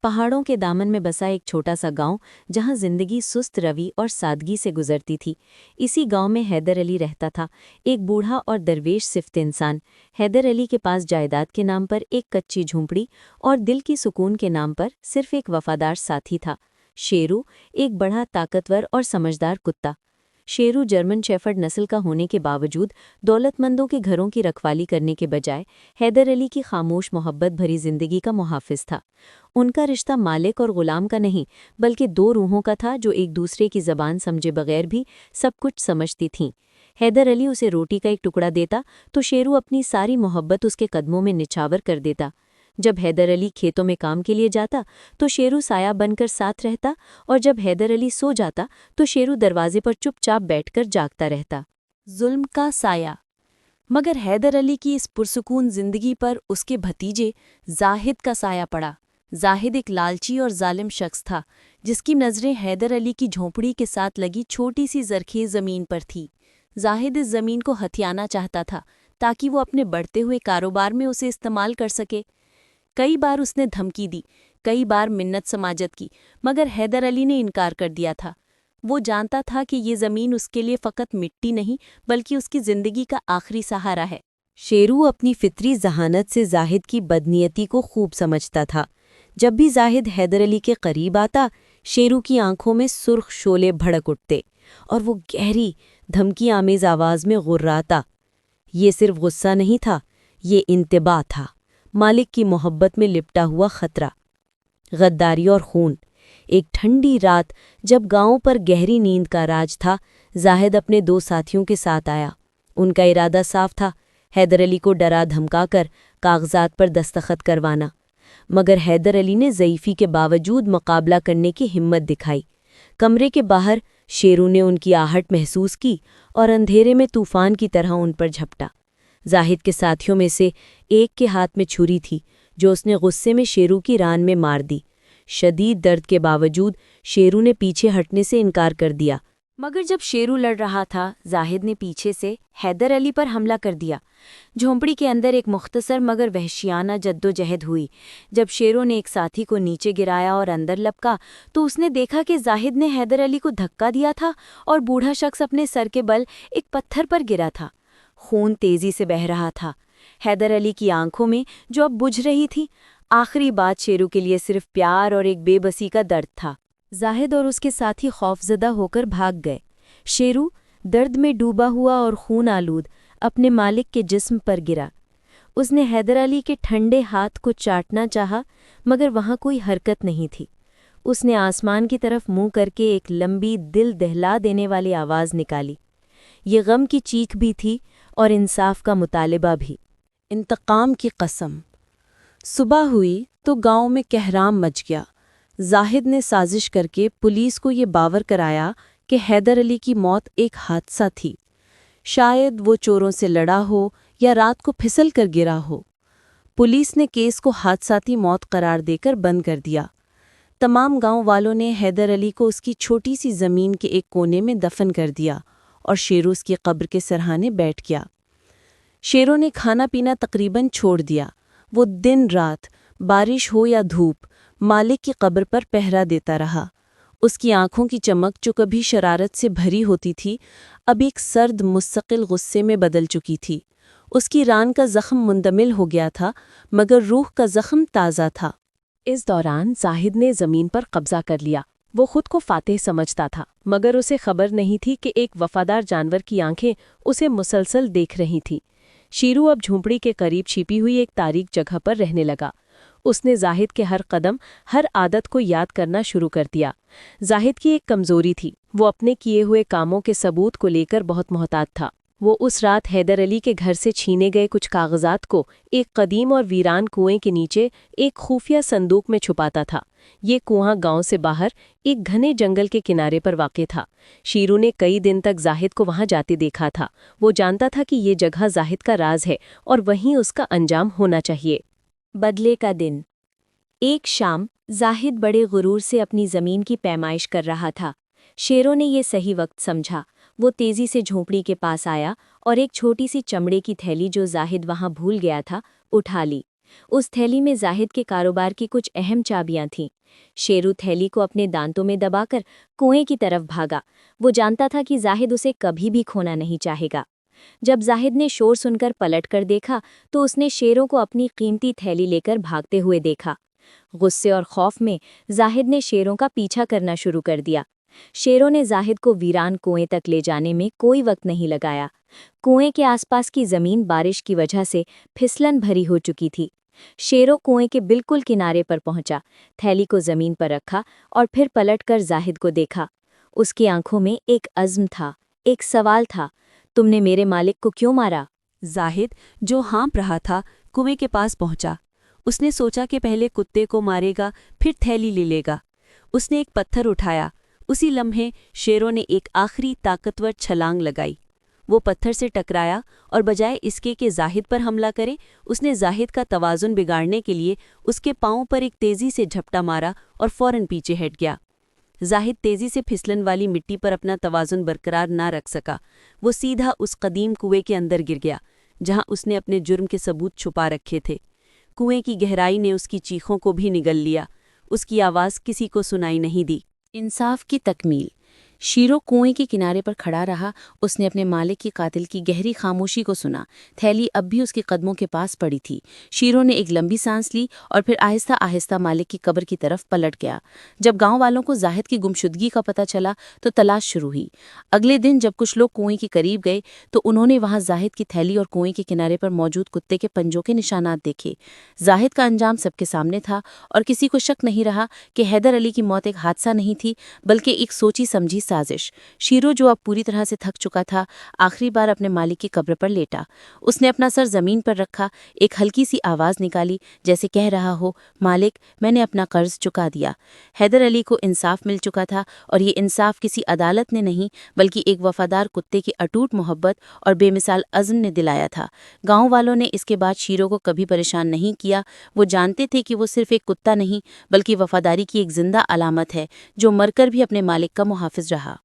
पहाड़ों के दामन में बसा एक छोटा सा गांव जहां जिंदगी सुस्त रवि और सादगी से गुजरती थी। इसी गांव में हैदर अली रहता था, एक बूढ़ा और दरवेश सिफ्त इंसान। हैदर अली के पास जायदाद के नाम पर एक कच्ची झोंपड़ी और दिल की सुकून के नाम पर सिर्फ एक वफादार साथी था, शेरू, एक बड़ा ताकतवर और समझदार कुत्ता। शेरू जर्मन शेफर्ड नस्ल का होने के बावजूद दौलतमंदों के घरों की रखवाली करने के बजाय हैदर अली की खामोश मोहब्बत भरी जिंदगी का मुहाफिज था। उनका रिश्ता मालिक और गुलाम का नहीं, बल्कि दो रूहों का था जो एक दूसरे की ज़बान समझे बगैर भी सब कुछ समझती थीं। हैदर अली उसे रोटी का एक टुकड़ा देता तो शेरू अपनी सारी मोहब्बत उसके कदमों में निछावर कर देता। जब हैदर अली खेतों में काम के लिए जाता तो शेरू साया बनकर साथ रहता, और जब हैदर अली सो जाता तो शेरू दरवाजे पर चुपचाप बैठकर जागता रहता। जुल्म का साया। मगर हैदर अली की इस पुरसुकून जिंदगी पर उसके भतीजे जाहिद का साया पड़ा। जाहिद एक लालची और जालिम शख्स था, जिसकी नज़रें हैदर अली की झोंपड़ी के साथ लगी छोटी सी जरखेज ज़मीन पर थी। जाहिद इस ज़मीन को हथियाना चाहता था ताकि वो अपने बढ़ते हुए कारोबार में उसे इस्तेमाल कर सके। कई बार उसने धमकी दी, कई बार मिन्नत समाजत की, मगर हैदर अली ने इनकार कर दिया था। वो जानता था कि ये ज़मीन उसके लिए फ़कत मिट्टी नहीं, बल्कि उसकी ज़िंदगी का आखिरी सहारा है। शेरू अपनी फितरी जहानत से जाहिद की बदनीयती को खूब समझता था। जब भी जाहिद हैदर अली के करीब आता, शेरू की आंखों में सुर्ख शोले भड़क उठते और वो गहरी धमकी आमेज़ आवाज़ में गुर्राता। ये सिर्फ गुस्सा नहीं था, ये इंतबा था, मालिक की मोहब्बत में लिपटा हुआ खतरा। गद्दारी और खून। एक ठंडी रात जब गांव पर गहरी नींद का राज था, जाहिद अपने दो साथियों के साथ आया। उनका इरादा साफ था, हैदर अली को डरा धमकाकर कागजात पर दस्तखत करवाना। मगर हैदर अली ने ज़ईफ़ी के बावजूद मुकाबला करने की हिम्मत दिखाई। कमरे के बाहर शेरू ने उनकी आहट महसूस की और अंधेरे में तूफान की तरह उन पर झपटा। जाहिद के साथियों में से एक के हाथ में छुरी थी, जो उसने गुस्से में शेरू की रान में मार दी। शदीद दर्द के बावजूद शेरू ने पीछे हटने से इनकार कर दिया, मगर जब शेरू लड़ रहा था, जाहिद ने पीछे से हैदर अली पर हमला कर दिया। झोंपड़ी के अंदर एक मुख्तसर मगर वहशियाना जद्दोजहद हुई। जब शेरू ने एक साथी को नीचे गिराया और अंदर लपका, तो उसने देखा कि जाहिद ने हैदर अली को धक्का दिया था और बूढ़ा शख्स अपने सर के बल एक पत्थर पर गिरा था। खून तेजी से बह रहा था। हैदर अली की आंखों में, जो अब बुझ रही थी, आखिरी बात शेरू के लिए सिर्फ प्यार और एक बेबसी का दर्द था। जाहिद और उसके साथी खौफजदा होकर भाग गए। शेरू दर्द में डूबा हुआ और खून आलूद अपने मालिक के जिस्म पर गिरा। उसने हैदर अली के ठंडे हाथ को चाटना चाहा, मगर वहां कोई हरकत नहीं थी। उसने आसमान की तरफ मुंह करके एक लंबी दिल दहला देने वाली आवाज़ निकाली। ये गम की चीख भी थी और इंसाफ का मुतालिबा भी। इंतकाम की कसम। सुबह हुई तो गांव में कहराम मच गया। जाहिद ने साजिश करके पुलिस को ये बावर कराया कि हैदर अली की मौत एक हादसा थी। शायद वो चोरों से लड़ा हो या रात को फिसल कर गिरा हो। पुलिस ने केस को हादसाती मौत करार देकर बंद कर दिया। तमाम गांव वालों ने हैदर अली को उसकी छोटी सी ज़मीन के एक कोने में दफन कर दिया और शेरू उसकी कब्र के सरहाने बैठ गया। शेरू ने खाना पीना तकरीबन छोड़ दिया। वो दिन रात, बारिश हो या धूप, मालिक की कब्र पर पहरा देता रहा। उसकी आंखों की चमक, जो कभी शरारत से भरी होती थी, अब एक सर्द मुस्तकिल गुस्से में बदल चुकी थी। उसकी रान का ज़ख्म मुंदमिल हो गया था, मगर रूह का ज़ख्म ताज़ा था। इस दौरान जाहिद ने ज़मीन पर कब्जा कर लिया। वो खुद को फातेह समझता था, मगर उसे खबर नहीं थी कि एक वफादार जानवर की आंखें उसे मुसलसल देख रही थीं। शेरू अब झोंपड़ी के करीब छिपी हुई एक तारीक जगह पर रहने लगा। उसने जाहिद के हर कदम, हर आदत को याद करना शुरू कर दिया। जाहिद की एक कमज़ोरी थी, वो अपने किए हुए कामों के सबूत को लेकर बहुत मोहतात था। वो उस रात हैदर अली के घर से छीने गए कुछ कागजात को एक कदीम और वीरान कुएं के नीचे एक खुफिया संदूक में छुपाता था। ये कुआं गांव से बाहर एक घने जंगल के किनारे पर वाक़ था। शेरू ने कई दिन तक जाहिद को वहां जाते देखा था। वो जानता था कि ये जगह जाहिद का राज है और वहीं उसका अंजाम होना चाहिए। बदले का दिन। एक शाम जाहिद बड़े गुरूर से अपनी ज़मीन की पैमाइश कर रहा था। शेरों ने ये सही वक्त समझा। वो तेज़ी से झोंपड़ी के पास आया और एक छोटी सी चमड़े की थैली जो जाहिद वहां भूल गया था, उठा ली। उस थैली में जाहिद के कारोबार की कुछ अहम चाबियां थीं। शेरू थैली को अपने दांतों में दबाकर कुएं की तरफ भागा। वो जानता था कि जाहिद उसे कभी भी खोना नहीं चाहेगा। जब जाहिद ने शोर सुनकर पलट कर देखा तो उसने शेरों को अपनी कीमती थैली लेकर भागते हुए देखा। गुस्से और खौफ में जाहिद ने शेरों का पीछा करना शुरू कर दिया। शेरों ने जाहिद को वीरान कुएं तक ले जाने में कोई वक्त नहीं लगाया। कुएं के आसपास की जमीन बारिश की वजह से फिसलन भरी हो चुकी थी। शेरों कुएं के बिल्कुल किनारे पर पहुंचा, थैली को जमीन पर रखा और फिर पलटकर जाहिद को देखा। उसकी आंखों में एक अज़्म था, एक सवाल था, तुमने मेरे मालिक को क्यों मारा? जाहिद, जो हाँप रहा था, कुएं के पास पहुंचा। उसने सोचा कि पहले कुत्ते को मारेगा, फिर थैली ले लेगा। उसने एक पत्थर उठाया। उसी लम्हे शेरों ने एक आखिरी ताकतवर छलांग लगाई। वो पत्थर से टकराया और बजाय इसके कि जाहिद पर हमला करे, उसने जाहिद का तवाज़ुन बिगाड़ने के लिए उसके पाँव पर एक तेज़ी से झपटा मारा और फौरन पीछे हट गया। जाहिद तेज़ी से फिसलन वाली मिट्टी पर अपना तवाज़ुन बरकरार ना रख सका। वो सीधा उस कदीम कुएं के अंदर गिर गया, जहाँ उसने अपने जुर्म के सबूत छुपा रखे थे। कुएं की गहराई ने उसकी चीखों को भी निगल लिया। उसकी आवाज़ किसी को सुनाई नहीं दी। इंसाफ की तकमील। शीरो कुएं के किनारे पर खड़ा रहा। उसने अपने मालिक की कातिल की गहरी खामोशी को सुना। थैली अब भी उसके कदमों के पास पड़ी थी। शीरो ने एक लंबी सांस ली और फिर आहिस्ता आहिस्ता मालिक की कब्र की तरफ पलट गया। जब गांव वालों को जाहिद की गुमशुदगी का पता चला तो तलाश शुरू हुई। अगले दिन जब कुछ लोग कुएं के करीब गए तो उन्होंने वहां जाहिद की थैली और कुएं के किनारे पर मौजूद कुत्ते के पंजों के निशानात देखे। जाहिद का अंजाम सबके सामने था और किसी को शक नहीं रहा कि हैदर अली की मौत एक हादसा नहीं थी, बल्कि एक सोची समझी साजिश। शीरो, जो अब पूरी तरह से थक चुका था, आखिरी बार अपने मालिक की कब्र पर लेटा। उसने अपना सर जमीन पर रखा, एक हल्की सी आवाज निकाली जैसे कह रहा हो, मालिक, मैंने अपना कर्ज चुका दिया। हैदर अली को इंसाफ मिल चुका था और ये इंसाफ किसी अदालत ने नहीं, बल्कि एक वफादार कुत्ते की अटूट मोहब्बत और बेमिसाल अज़्म ने दिलाया था। गांव वालों ने इसके बाद शीरो को कभी परेशान नहीं किया। वो जानते थे कि वो सिर्फ एक कुत्ता नहीं, बल्कि वफादारी की एक जिंदा अलामत है, जो मरकर भी अपने मालिक का मुहाफिज रहा।